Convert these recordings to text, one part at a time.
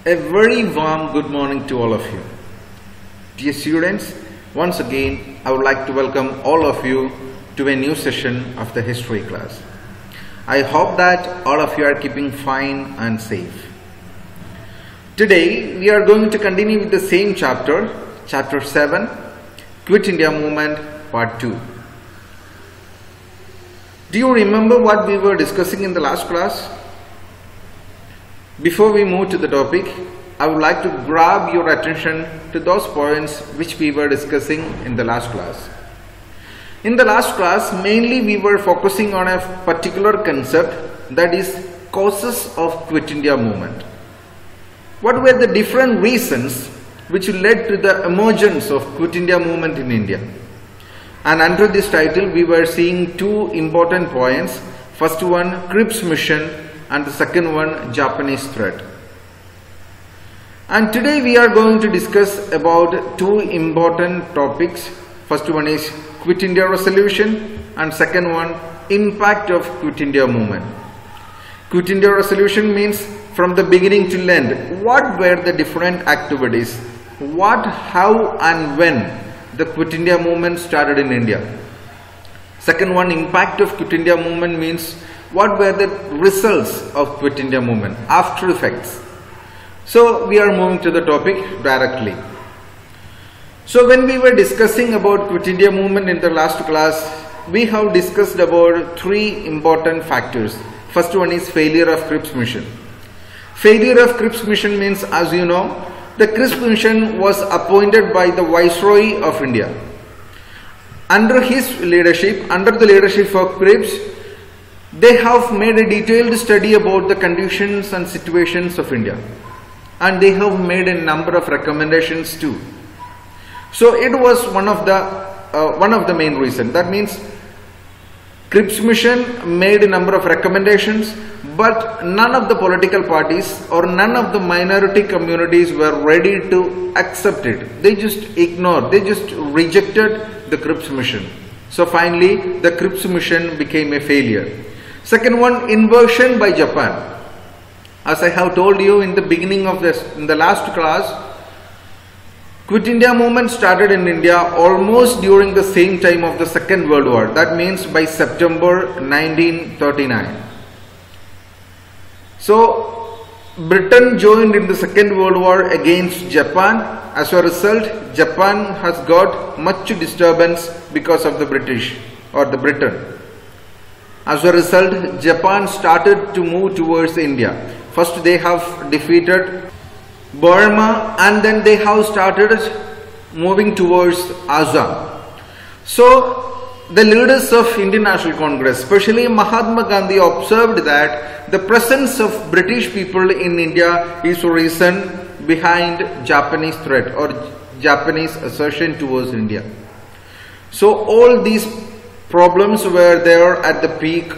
A very warm good morning to all of you. Dear students, once again I would like to welcome all of you to a new session of the history class. I hope that all of you are keeping fine and safe. Today we are going to continue with the same chapter, chapter 7, Quit India Movement, part 2. Do you remember what we were discussing in the last class? Before we move to the topic, I would like to grab your attention to those points which we were discussing in the last class. In the last class, mainly we were focusing on a particular concept, that is causes of Quit India movement. What were the different reasons which led to the emergence of Quit India movement in India? And under this title we were seeing two important points. First one, Cripps mission, and the second one, Japanese threat. And today we are going to discuss about two important topics. First one is Quit India resolution, and second one, impact of Quit India movement. Quit India resolution means from the beginning till end, what were the different activities, what, how and when the Quit India movement started in India. Second one, impact of Quit India movement means what were the results of Quit India movement, after effects. So we are moving to the topic directly. So when we were discussing about Quit India movement in the last class, we have discussed about three important factors. First one is failure of Cripps mission. Failure of Cripps mission means, as you know, the Cripps mission was appointed by the Viceroy of India. Under his leadership, under the leadership of Cripps, they have made a detailed study about the conditions and situations of India, and they have made a number of recommendations too. So it was one of the main reasons. That means Cripps mission made a number of recommendations, but none of the political parties or none of the minority communities were ready to accept it. They just ignored, they just rejected the Cripps mission. So finally the Cripps mission became a failure. Second one, invasion by Japan. As I have told you in the beginning of this, in the last class, Quit India movement started in India almost during the same time of the Second World War. That means by September 1939. So Britain joined in the Second World War against Japan. As a result, Japan has got much disturbance because of the British or the Britain. As a result, Japan started to move towards India. First they have defeated Burma, and then they have started moving towards Assam. So the leaders of Indian National Congress, especially Mahatma Gandhi, observed that the presence of British people in India is the reason behind Japanese threat or Japanese assertion towards India. So all these problems were there at the peak,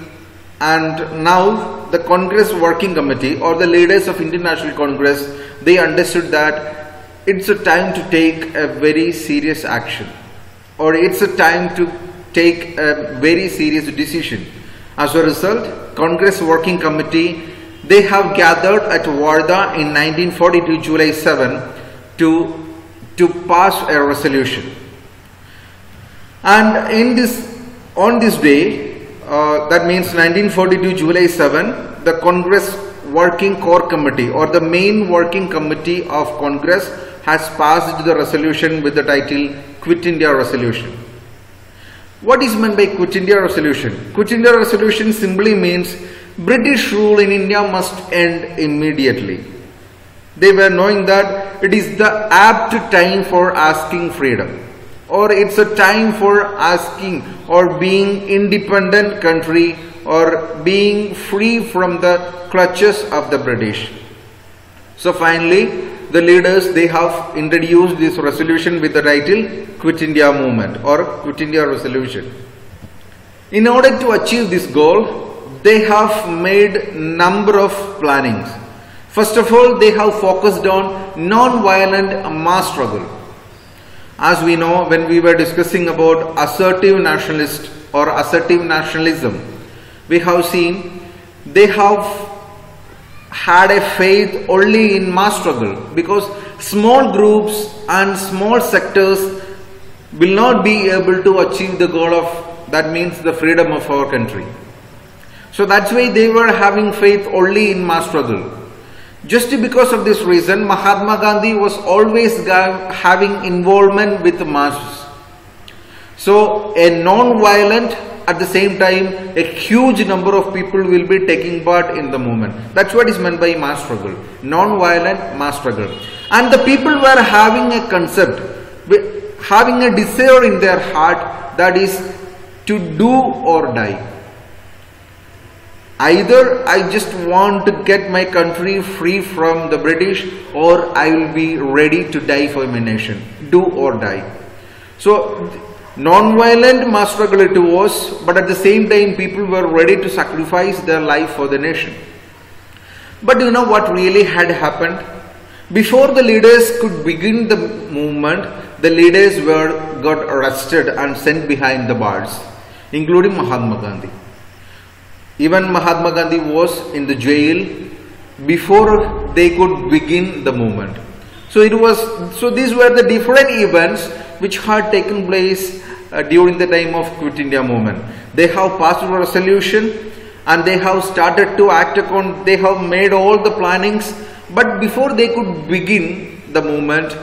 and now the Congress Working Committee or the leaders of Indian National Congress, they understood that it's a time to take a very serious action, or it's a time to take a very serious decision. As a result, Congress Working Committee, they have gathered at Wardha in 1942 July 7 to pass a resolution. And on this day, that means 1942 July 7, the Congress Working Core Committee or the main working committee of Congress has passed the resolution with the title Quit India Resolution. What is meant by Quit India Resolution? Quit India Resolution simply means British rule in India must end immediately. They were knowing that it is the apt time for asking freedom, or it's a time for asking or being independent country or being free from the clutches of the British. So finally the leaders, they have introduced this resolution with the title Quit India Movement or Quit India Resolution. In order to achieve this goal, they have made number of plannings. First of all, they have focused on non-violent mass struggle. As we know, when we were discussing about assertive nationalist or assertive nationalism, we have seen they have had a faith only in mass struggle, because small groups and small sectors will not be able to achieve the goal of, that means the freedom of our country. So that's why they were having faith only in mass struggle. Just because of this reason, Mahatma Gandhi was always having involvement with the masses. So a non-violent, at the same time a huge number of people will be taking part in the movement. That's what is meant by mass struggle, non-violent mass struggle. And the people were having a concept, having a desire in their heart, that is to do or die. Either I just want to get my country free from the British, or I will be ready to die for my nation. Do or die. So non-violent mass struggle it was, but at the same time people were ready to sacrifice their life for the nation. But you know what really had happened? Before the leaders could begin the movement, the leaders got arrested and sent behind the bars, including Mahatma Gandhi. Even Mahatma Gandhi was in the jail before they could begin the movement. So these were the different events which had taken place during the time of Quit India movement. They have passed a resolution and they have started to act upon, they have made all the plannings, but before they could begin the movement,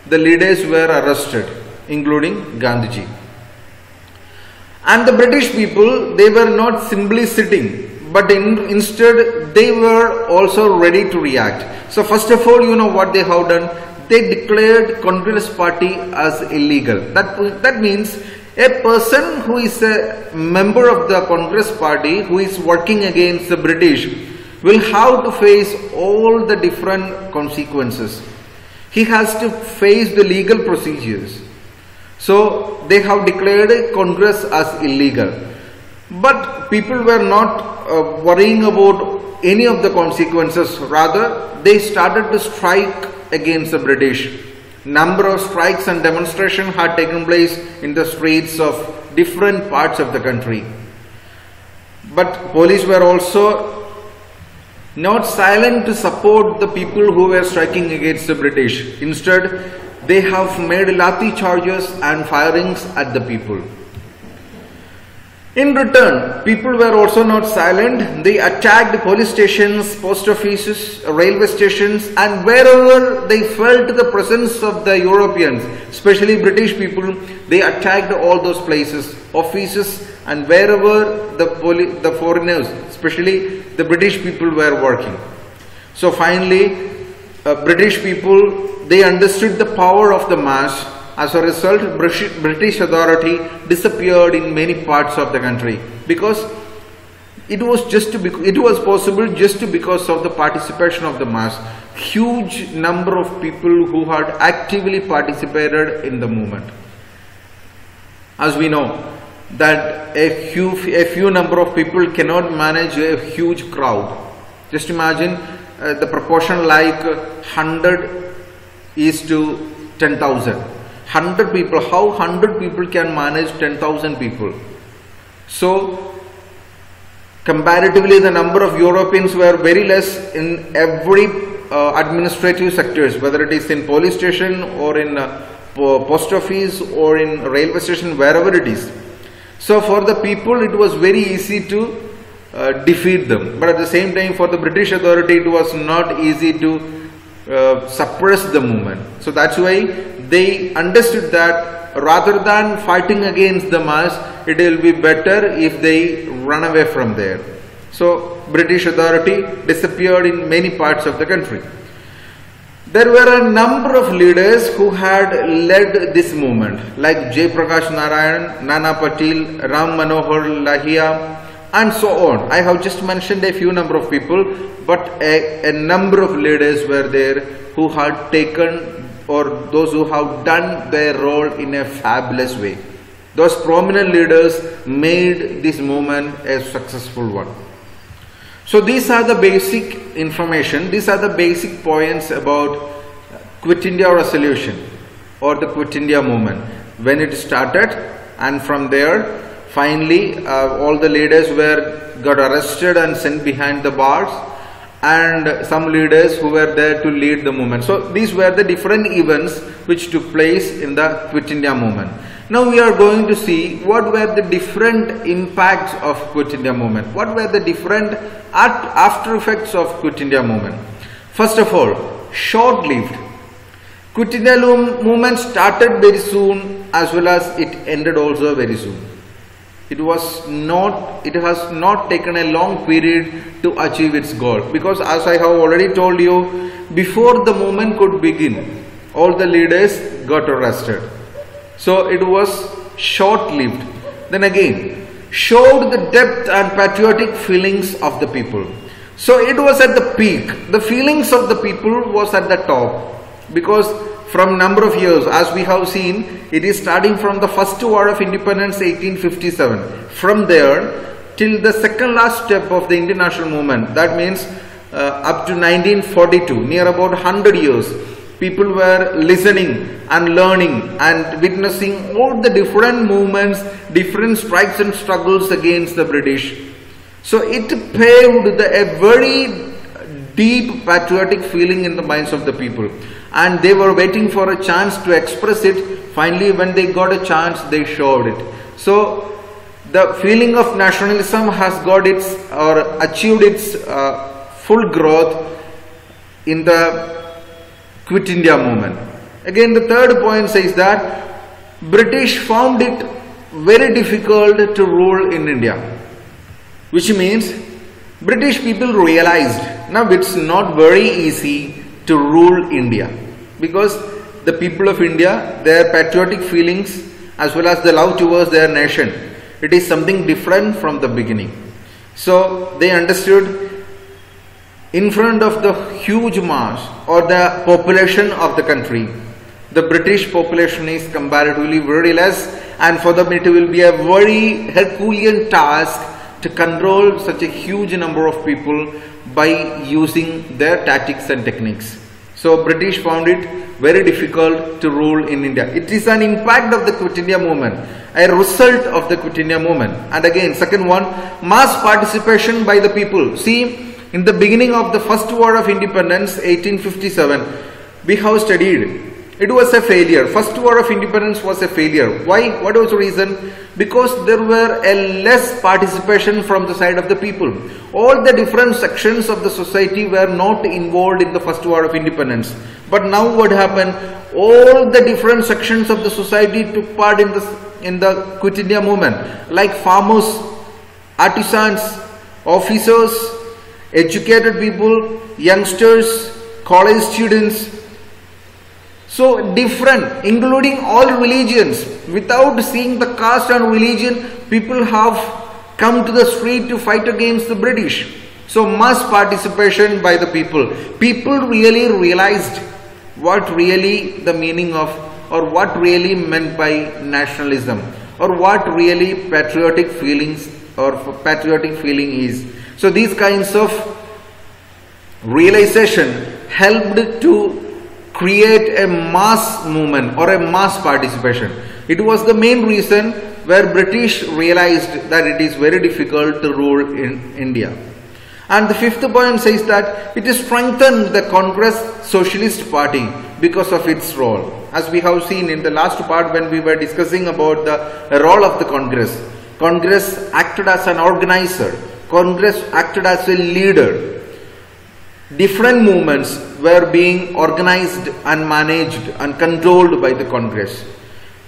the leaders were arrested, including Gandhiji. And the British people, they were not simply sitting, but instead they were also ready to react. So first of all, you know what they have done? They declared Congress party as illegal. That means a person who is a member of the Congress party, who is working against the British, will have to face all the different consequences. He has to face the legal procedures. So they have declared Congress as illegal. But people were not worrying about any of the consequences. Rather, they started to strike against the British. Number of strikes and demonstrations had taken place in the streets of different parts of the country. But police were also not silent to support the people who were striking against the British. Instead, they have made lathi charges and firings at the people. In return, people were also not silent. They attacked police stations, post offices, railway stations, and wherever they felt the presence of the Europeans, especially British people, they attacked all those places, offices, and wherever the foreigners, especially the British people, were working. So finally, British people, they understood the power of the mass. As a result, British authority disappeared in many parts of the country, because it was possible just because of the participation of the mass. Huge number of people who had actively participated in the movement. As we know that a few number of people cannot manage a huge crowd. Just imagine the proportion like 100 is to 10,000. 100 people, how 100 people can manage 10,000 people? So comparatively, the number of Europeans were very less in every administrative sectors, whether it is in police station or in post office or in railway station, wherever it is. So for the people, it was very easy to defeat them, but at the same time for the British authority, it was not easy to suppress the movement. So that's why they understood that rather than fighting against the mass, it will be better if they run away from there. So British authority disappeared in many parts of the country. There were a number of leaders who had led this movement, like Jai Prakash Narayan, Nana Patil, Ram Manohar Lohia, and so on. I have just mentioned a few number of people, but a number of leaders were there who had taken, or those who have done their role in a fabulous way. Those prominent leaders made this movement a successful one. So these are the basic information, these are the basic points about Quit India resolution or the Quit India movement, when it started, and from there finally all the leaders got arrested and sent behind the bars, and some leaders who were there to lead the movement. So these were the different events which took place in the Quit India movement. Now we are going to see what were the different impacts of Quit India movement. What were the different after effects of Quit India movement. First of all, short-lived. Quit India movement started very soon as well as it ended also very soon. It has not taken a long period to achieve its goal, because as I have already told you, before the movement could begin, all the leaders got arrested. So it was short-lived. Then again, showed the depth and patriotic feelings of the people. So it was at the peak. The feelings of the people was at the top, because from number of years, as we have seen, it is starting from the first war of independence 1857. From there till the second last step of the Indian national movement, that means up to 1942, near about 100 years, people were listening and learning and witnessing all the different movements, different strikes and struggles against the British. So it paved a very deep patriotic feeling in the minds of the people, and they were waiting for a chance to express it. Finally, when they got a chance, they showed it. So the feeling of nationalism has got its or achieved its full growth in the Quit India movement. Again, the third point says that British found it very difficult to rule in India, which means British people realized now it's not very easy to rule India, because the people of India, their patriotic feelings as well as the love towards their nation, it is something different from the beginning. So they understood, in front of the huge mass or the population of the country, the British population is comparatively very less, and for them it will be a very Herculean task to control such a huge number of people by using their tactics and techniques. So British found it very difficult to rule in India. It is an impact of the Quit India movement, a result of the Quit India movement. And again, second one, mass participation by the people. See, in the beginning of the first war of independence, 1857, we have studied. It was a failure. First war of independence was a failure. Why? What was the reason? Because there were a less participation from the side of the people. All the different sections of the society were not involved in the first war of independence. But now what happened? All the different sections of the society took part in the Quit India movement, like farmers, artisans, officers, educated people, youngsters, college students. So different, including all religions. Without seeing the caste and religion, people have come to the street to fight against the British. So mass participation by the people. People really realized what really the meaning of, or what really meant by nationalism, or what really patriotic feelings or patriotic feeling is. So these kinds of realization helped to create a mass movement or a mass participation. It was the main reason where British realized that it is very difficult to rule in India. And the fifth point says that it strengthened the Congress Socialist Party because of its role. As we have seen in the last part when we were discussing about the role of the Congress. Congress acted as an organizer. Congress acted as a leader. Different movements were being organized and managed and controlled by the Congress,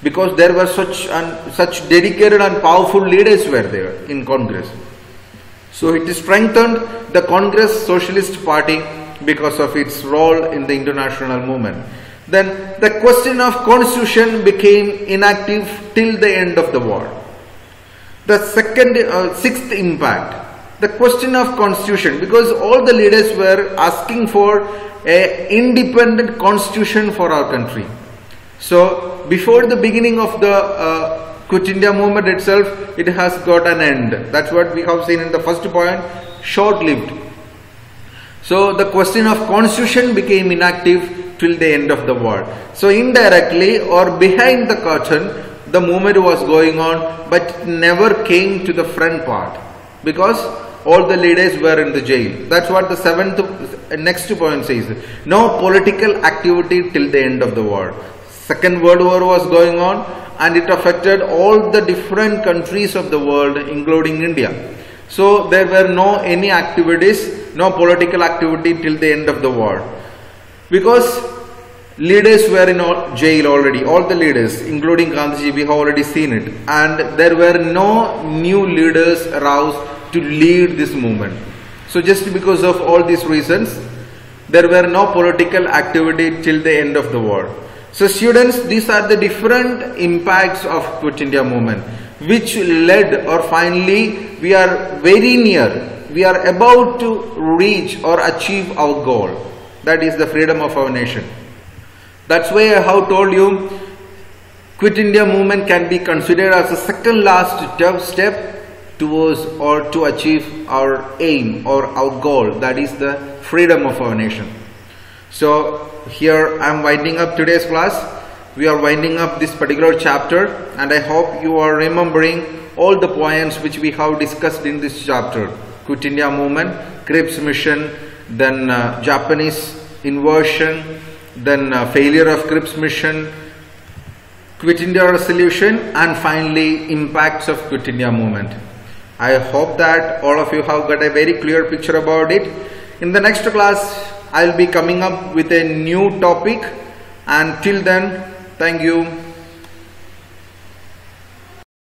because there were such dedicated and powerful leaders were there in Congress. So it strengthened the Congress Socialist Party because of its role in the international movement. Then the question of constitution became inactive till the end of the war. The sixth impact, the question of constitution, because all the leaders were asking for an independent constitution for our country. So before the beginning of the Quit India movement itself, it has got an end. That's what we have seen in the first point, short-lived. So the question of constitution became inactive till the end of the war. So indirectly or behind the curtain, the movement was going on, but never came to the front part, because all the leaders were in the jail. That's what the next point says. No political activity till the end of the war. Second World War was going on, and it affected all the different countries of the world, including India. So there were any activities, no political activity till the end of the war, because leaders were in jail already. All the leaders, including Gandhiji, we have already seen it, and there were no new leaders aroused to lead this movement. So just because of all these reasons, there were no political activity till the end of the war. So students, these are the different impacts of Quit India movement, which led, or finally we are very near, we are about to reach or achieve our goal, that is the freedom of our nation. That's why I have told you, Quit India movement can be considered as the second last step towards or to achieve our aim or our goal, that is the freedom of our nation. So here I am winding up today's class. We are winding up this particular chapter, and I hope you are remembering all the points which we have discussed in this chapter. Quit India movement, Cripps mission, then Japanese invasion, then failure of Cripps mission, Quit India resolution, and finally impacts of Quit India movement. I hope that all of you have got a very clear picture about it. In the next class, I will be coming up with a new topic, and till then, thank you.